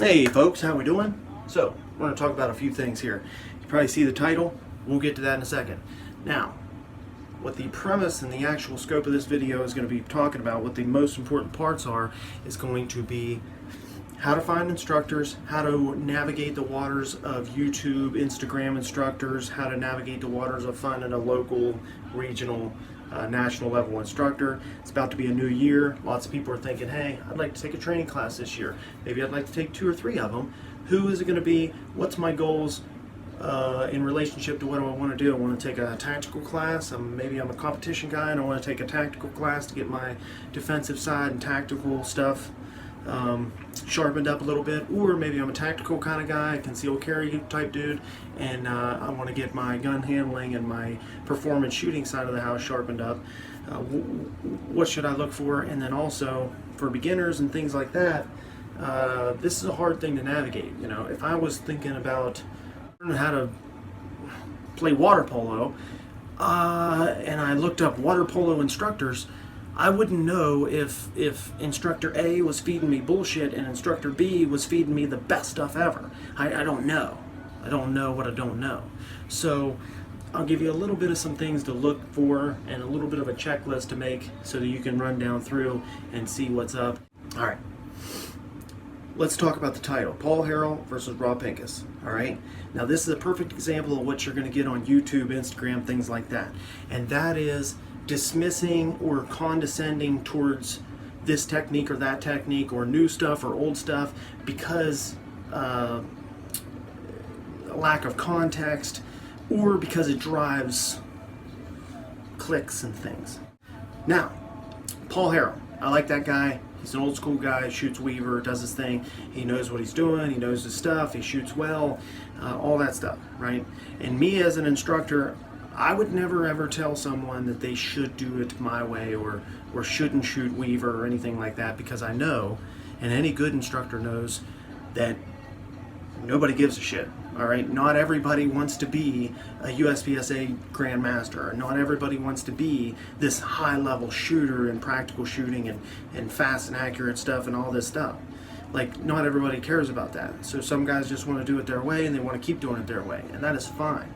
Hey folks, how we doing? So, I want to talk about a few things here. You probably see the title. We'll get to that in a second. Now, what the premise and the actual scope of this video is going to be talking about, what the most important parts are, is going to be how to find instructors, how to navigate the waters of YouTube, Instagram instructors, how to navigate the waters of finding a local, regional, national level instructor. It's about to be a new year. Lots of people are thinking, hey, I'd like to take a training class this year. Maybe I'd like to take 2 or 3 of them. Who is it going to be? What's my goals in relationship to what do I want to do? I want to take a tactical class. Maybe I'm a competition guy and I want to take a tactical class to get my defensive side and tactical stuff sharpened up a little bit, or maybe I'm a tactical kind of guy, a concealed carry type dude, and I want to get my gun handling and my performance shooting side of the house sharpened up. What should I look for? And then also for beginners and things like that, this is a hard thing to navigate. You know, if I was thinking about learning how to play water polo, and I looked up water polo instructors, I wouldn't know if instructor A was feeding me bullshit and instructor B was feeding me the best stuff ever. I don't know. I don't know what I don't know. So I'll give you a little bit of some things to look for and a little bit of a checklist to make so that you can run down through and see what's up. All right. Let's talk about the title, Paul Harrell versus Rob Pincus. All right. Now this is a perfect example of what you're going to get on YouTube, Instagram, things like that. And that is dismissing or condescending towards this technique or that technique or new stuff or old stuff because a lack of context or because it drives clicks and things. Now, Paul Harrell, I like that guy. He's an old school guy, shoots Weaver, does his thing. He knows what he's doing, he knows his stuff, he shoots well, all that stuff, right? And me as an instructor, I would never ever tell someone that they should do it my way or shouldn't shoot Weaver or anything like that, because I know, and any good instructor knows, that nobody gives a shit. All right, not everybody wants to be a USPSA Grandmaster. Not everybody wants to be this high-level shooter and practical shooting and fast and accurate stuff and all this stuff. Like, not everybody cares about that. So some guys just want to do it their way and they want to keep doing it their way, and that is fine.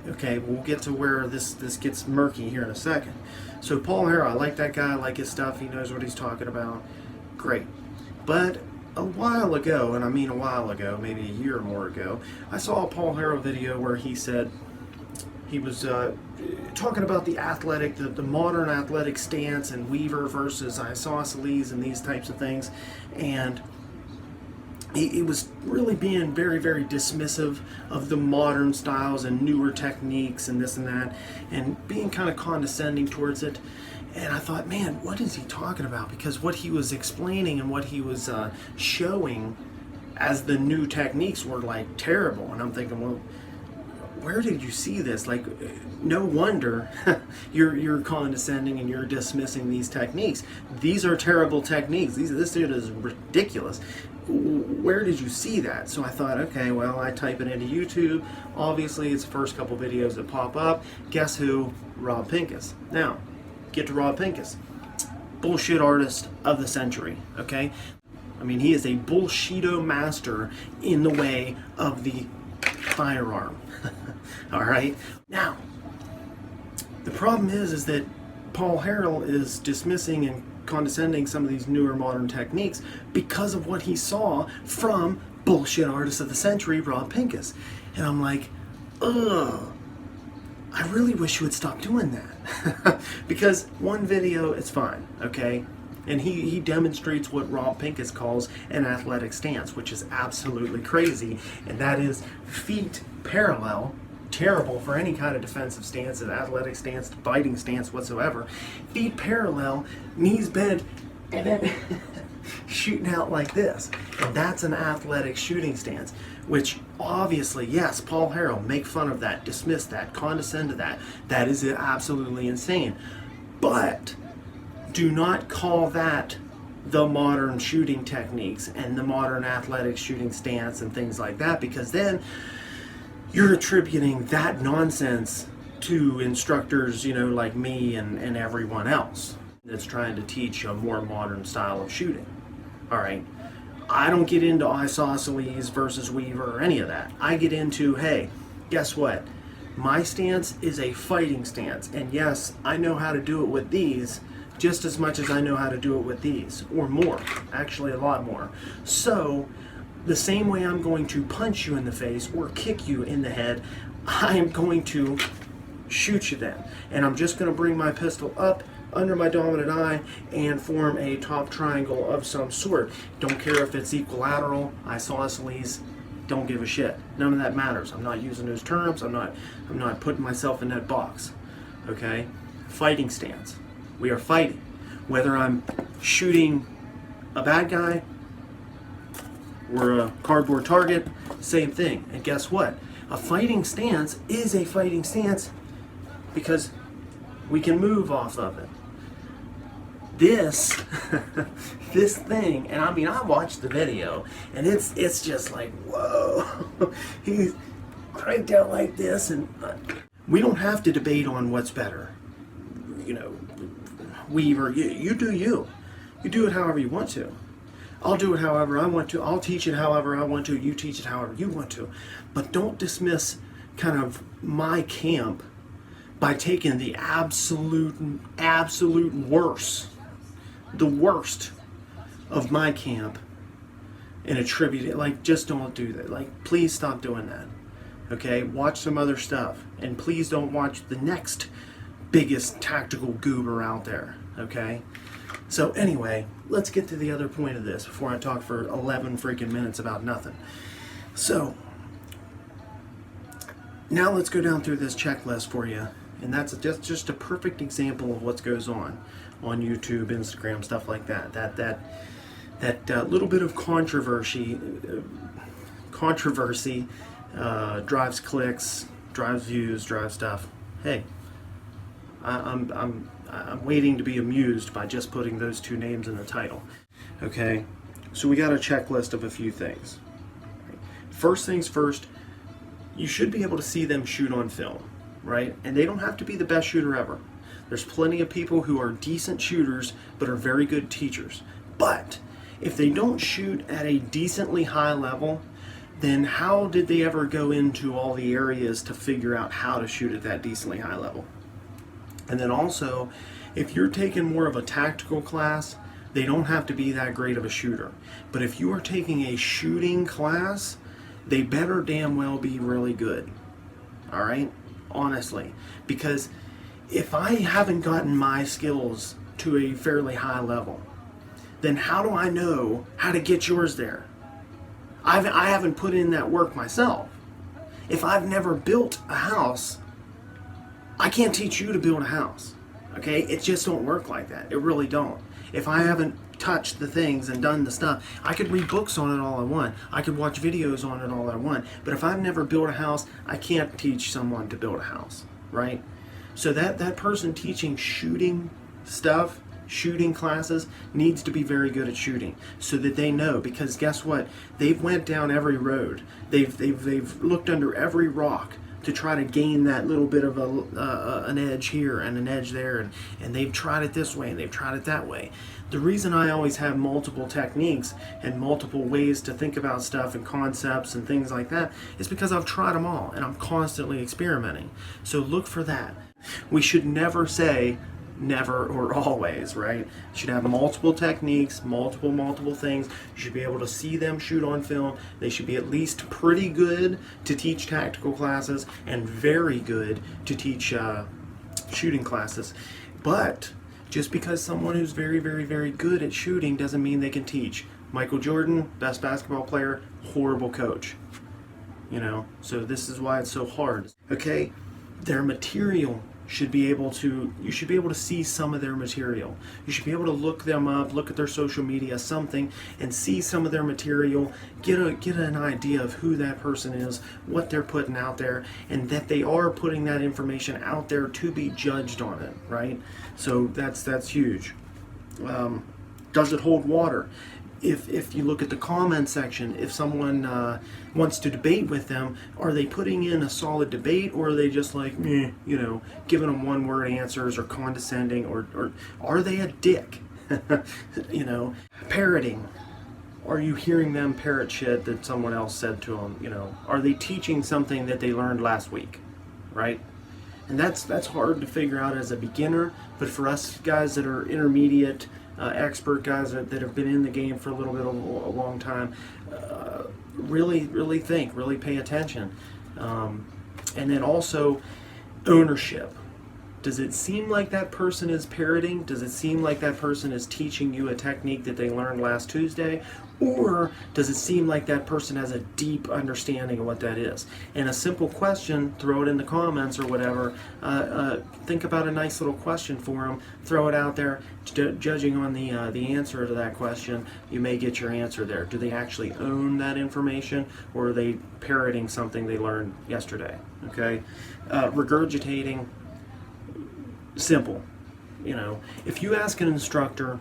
Okay, we'll get to where this gets murky here in a second. So Paul Harrell, I like that guy, I like his stuff, he knows what he's talking about. Great. But a while ago, and I mean a while ago, maybe a year or more ago, I saw a Paul Harrell video where he said he was talking about the athletic, the modern athletic stance and Weaver versus isosceles and these types of things, and he was really being very, very dismissive of the modern styles and newer techniques and this and that, and being kind of condescending towards it. And I thought, man, what is he talking about? Because what he was explaining and what he was showing as the new techniques were like terrible. And I'm thinking, well, where did you see this? Like, no wonder you're condescending and you're dismissing these techniques. These are terrible techniques. This shit is ridiculous. Where did you see that? So I thought, okay, well, I type it into YouTube. Obviously, it's the first couple videos that pop up. Guess who? Rob Pincus. Now, get to Rob Pincus. Bullshit artist of the century, okay? I mean, he is a bullshito master in the way of the firearm. All right? Now, the problem is that Paul Harrell is dismissing and condescending some of these newer modern techniques because of what he saw from bullshit artist of the century, Rob Pincus. And I'm like, ugh, I really wish you would stop doing that. Because one video, it's fine, okay? And he demonstrates what Rob Pincus calls an athletic stance, which is absolutely crazy. And that is feet parallel, terrible for any kind of defensive stance, an athletic stance, fighting stance whatsoever. Feet parallel, knees bent, and then shooting out like this. And that's an athletic shooting stance, which obviously, yes, Paul Harrell, make fun of that, dismiss that, condescend to that. That is absolutely insane. But do not call that the modern shooting techniques and the modern athletic shooting stance and things like that, because then you're attributing that nonsense to instructors, you know, like me and everyone else that's trying to teach a more modern style of shooting. All right. I don't get into isosceles versus Weaver or any of that. I get into, hey, guess what? My stance is a fighting stance. And yes, I know how to do it with these just as much as I know how to do it with these, or more, actually a lot more. So, the same way I'm going to punch you in the face or kick you in the head, I am going to shoot you then. And I'm just going to bring my pistol up under my dominant eye and form a top triangle of some sort. Don't care if it's equilateral, isosceles, don't give a shit. None of that matters. I'm not using those terms. I'm not putting myself in that box. Okay? Fighting stance. We are fighting. Whether I'm shooting a bad guy or a cardboard target, same thing. And guess what? A fighting stance is a fighting stance because we can move off of it. This this thing, and I mean, I watched the video, and it's just like, whoa. He's cranked out like this, and we don't have to debate on what's better. You know, Weaver, you do you. You do it however you want to. I'll do it however I want to. I'll teach it however I want to. You teach it however you want to. But don't dismiss kind of my camp by taking the absolute worst, the worst of my camp and attribute it. Like, just don't do that. Like, please stop doing that. Okay? Watch some other stuff. And please don't watch the next biggest tactical goober out there. Okay? So anyway, let's get to the other point of this before I talk for 11 freaking minutes about nothing. So, now let's go down through this checklist for you. And that's just a perfect example of what goes on YouTube, Instagram, stuff like that. That little bit of controversy drives clicks, drives views, drives stuff. Hey, I'm waiting to be amused by just putting those two names in the title. Okay, so we got a checklist of a few things. First things first, you should be able to see them shoot on film, right? And they don't have to be the best shooter ever. There's plenty of people who are decent shooters but are very good teachers. But if they don't shoot at a decently high level, then how did they ever go into all the areas to figure out how to shoot at that decently high level? And then also, if you're taking more of a tactical class, they don't have to be that great of a shooter. But if you are taking a shooting class, they better damn well be really good. All right? Honestly. Because if I haven't gotten my skills to a fairly high level, then how do I know how to get yours there? I haven't put in that work myself. If I've never built a house, I can't teach you to build a house. Okay? It just don't work like that. It really don't. If I haven't touched the things and done the stuff, I could read books on it all I want. I could watch videos on it all I want. But if I've never built a house, I can't teach someone to build a house. Right? So that person teaching shooting stuff, shooting classes, needs to be very good at shooting so that they know, because guess what? They've went down every road. They've looked under every rock to try to gain that little bit of an edge here and an edge there, and they've tried it this way and they've tried it that way. The reason I always have multiple techniques and multiple ways to think about stuff and concepts and things like that is because I've tried them all and I'm constantly experimenting. So look for that. We should never say never or always, right? You should have multiple techniques, multiple things. You should be able to see them shoot on film. They should be at least pretty good to teach tactical classes and very good to teach shooting classes. But just because someone who's very good at shooting doesn't mean they can teach. Michael Jordan, best basketball player, horrible coach. You know, so this is why it's so hard. Okay, their material should be able to, you should be able to see some of their material. You should be able to look them up, look at their social media, something, and see some of their material, get an idea of who that person is, what they're putting out there, and that they are putting that information out there to be judged on it, right? So that's huge. Does it hold water? If you look at the comment section, if someone wants to debate with them, are they putting in a solid debate, or are they just like, you know, giving them one-word answers or condescending, or are they a dick? You know, parroting. are you hearing them parrot shit that someone else said to them? You know, are they teaching something that they learned last week, right? And that's hard to figure out as a beginner, but for us guys that are intermediate, expert guys that have been in the game for a little bit of a long time, really think, really pay attention. And then also ownership. Does it seem like that person is parroting? Does it seem like that person is teaching you a technique that they learned last Tuesday? Or does it seem like that person has a deep understanding of what that is? And a simple question, throw it in the comments or whatever. Think about a nice little question for them. Throw it out there. Judging on the answer to that question, you may get your answer there. Do they actually own that information, or are they parroting something they learned yesterday? Okay, regurgitating. Simple. You know, if you ask an instructor,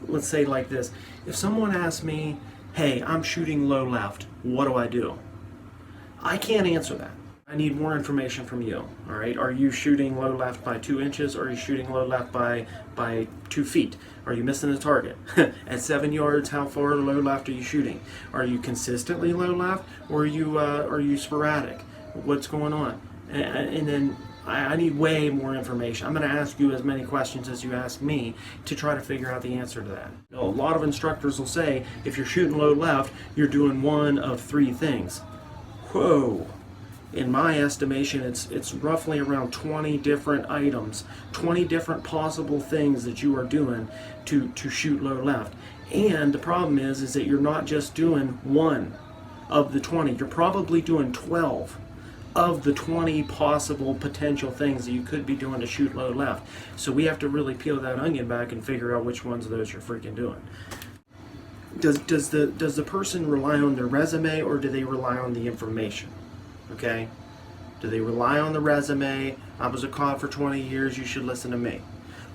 let's say like this, if someone asks me, hey, I'm shooting low left, what do I do? I can't answer that. I need more information from you. All right, are you shooting low left by 2 inches, or are you shooting low left by 2 feet? Are you missing the target? At 7 yards, how far low left are you shooting? Are you consistently low left, or are you sporadic? What's going on? And then I need way more information. I'm going to ask you as many questions as you ask me to try to figure out the answer to that. You know, a lot of instructors will say, if you're shooting low left, you're doing one of 3 things. Whoa. In my estimation, it's roughly around 20 different items, 20 different possible things that you are doing to shoot low left. And the problem is that you're not just doing one of the 20. You're probably doing 12 of the 20 possible potential things that you could be doing to shoot low left. So we have to really peel that onion back and figure out which ones of those you're freaking doing. Does the person rely on their resume, or do they rely on the information? Okay? Do they rely on the resume? I was a cop for 20 years, you should listen to me.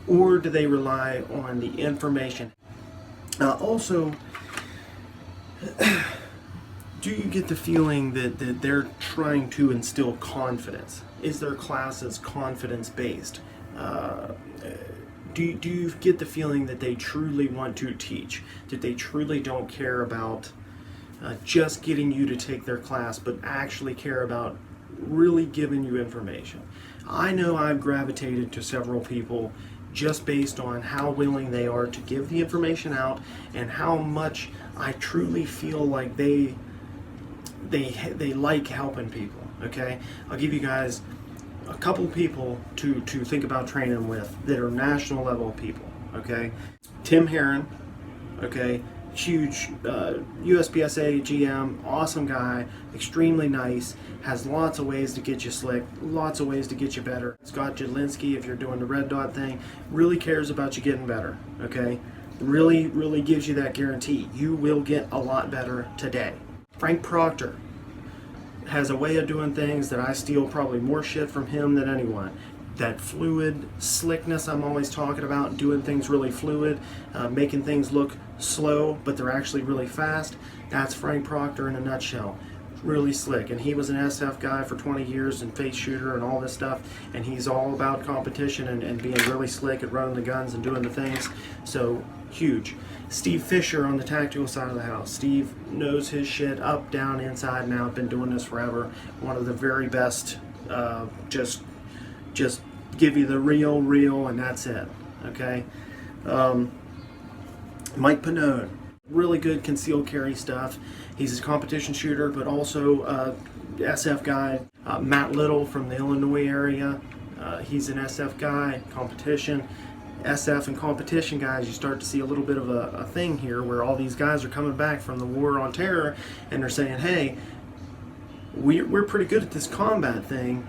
Or do they rely on the information? Also, do you get the feeling that they're trying to instill confidence? Is their classes confidence-based? Do you get the feeling that they truly want to teach? That they truly don't care about just getting you to take their class, but actually care about really giving you information? I know I've gravitated to several people just based on how willing they are to give the information out, and how much I truly feel like they like helping people. Okay, I'll give you guys a couple people to think about training with that are national level people. Okay, Tim Herron, okay, huge USPSA GM, awesome guy, extremely nice, has lots of ways to get you slick, lots of ways to get you better. Scott Jedlinski, if you're doing the red dot thing, really cares about you getting better. Okay, really gives you that guarantee you will get a lot better today. Frank Proctor has a way of doing things that I steal probably more shit from him than anyone. That fluid slickness I'm always talking about, doing things really fluid, making things look slow but they're actually really fast. That's Frank Proctor in a nutshell. Really slick. And he was an SF guy for 20 years and face shooter and all this stuff, and he's all about competition and being really slick at running the guns and doing the things. So huge. Steve Fisher on the tactical side of the house. Steve knows his shit up, down, inside and out. Been doing this forever. One of the very best. Just give you the real, and that's it. Okay. Mike Pannone, really good concealed carry stuff. He's a competition shooter, but also SF guy. Matt Little from the Illinois area. He's an SF guy, competition. SF and competition guys, you start to see a little bit of a thing here where all these guys are coming back from the war on terror, and they're saying, hey, we're pretty good at this combat thing,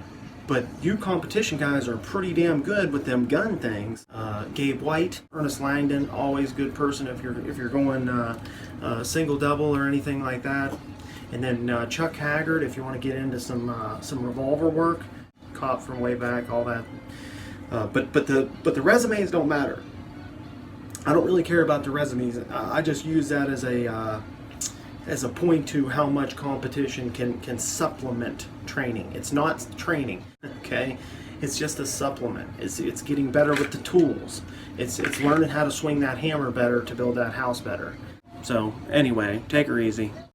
but you competition guys are pretty damn good with them gun things. Gabe White, Ernest Langdon, always good person if you're going single double or anything like that. And then Chuck Haggard, if you want to get into some revolver work, cop from way back, all that. But the resumes don't matter. I don't really care about the resumes. I just use that as a point to how much competition can supplement training. It's not training, okay? It's just a supplement. It's getting better with the tools. It's learning how to swing that hammer better to build that house better. So anyway, take her easy.